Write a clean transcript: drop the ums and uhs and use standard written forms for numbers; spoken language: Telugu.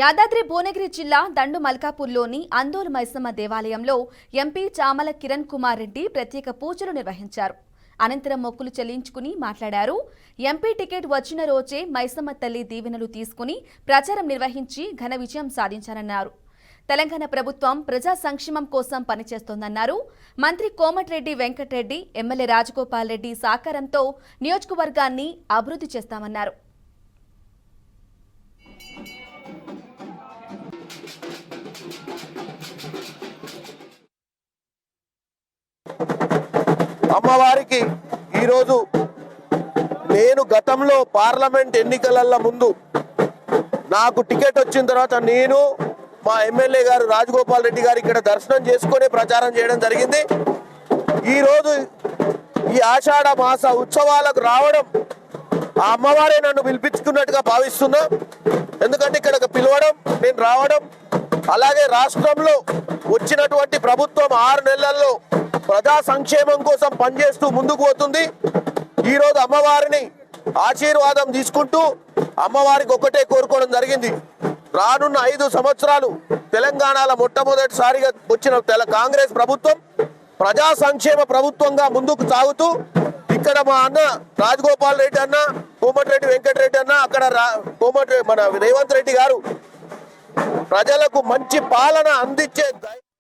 యాదాద్రి భువనగిరి జిల్లా దండు మల్కాపూర్లోని అందోల్ మైసమ్మ దేవాలయంలో ఎంపీ చామల కిరణ్ కుమార్ రెడ్డి ప్రత్యేక పూజలు నిర్వహించారు. అనంతరం మొక్కులు చెల్లించుకుని మాట్లాడారు. ఎంపీ టికెట్ వచ్చిన రోజే మైసమ్మ తల్లి దీవెనలు తీసుకుని ప్రచారం నిర్వహించి ఘన విజయం సాధించారన్నారు. తెలంగాణ ప్రభుత్వం ప్రజా సంక్షేమం కోసం పనిచేస్తోందన్నారు. మంత్రి కోమటిరెడ్డి వెంకటరెడ్డి, ఎమ్మెల్యే రాజగోపాల్ రెడ్డి సహకారంతో నియోజకవర్గాన్ని అభివృద్ధి చేస్తామన్నారు. అమ్మవారికి ఈరోజు నేను గతంలో పార్లమెంట్ ఎన్నికల ముందు నాకు టికెట్ వచ్చిన తర్వాత నేను మా ఎమ్మెల్యే గారు రాజగోపాల్ రెడ్డి గారు ఇక్కడ దర్శనం చేసుకొని ప్రచారం చేయడం జరిగింది. ఈరోజు ఈ ఆషాఢ మాస ఉత్సవాలకు రావడం ఆ అమ్మవారే నన్ను పిలిపించుకున్నట్టుగా భావిస్తున్నా. ఎందుకంటే ఇక్కడ పిలవడం, నేను రావడం, అలాగే రాష్ట్రంలో వచ్చినటువంటి ప్రభుత్వం 6 నెలల్లో ప్రజా సంక్షేమం కోసం పనిచేస్తూ ముందుకు పోతుంది. ఈరోజు అమ్మవారిని ఆశీర్వాదం తీసుకుంటూ అమ్మవారికి ఒకటే కోరుకోవడం జరిగింది. రానున్న 5 సంవత్సరాలు తెలంగాణలో మొట్టమొదటిసారిగా వచ్చిన కాంగ్రెస్ ప్రభుత్వం ప్రజా సంక్షేమ ప్రభుత్వంగా ముందుకు సాగుతూ ఇక్కడ మా అన్న రాజగోపాల్ రెడ్డి అన్న, కోమటిరెడ్డి వెంకటరెడ్డి అన్న, అక్కడ మన రేవంత్ రెడ్డి గారు ప్రజలకు మంచి పాలన అందించే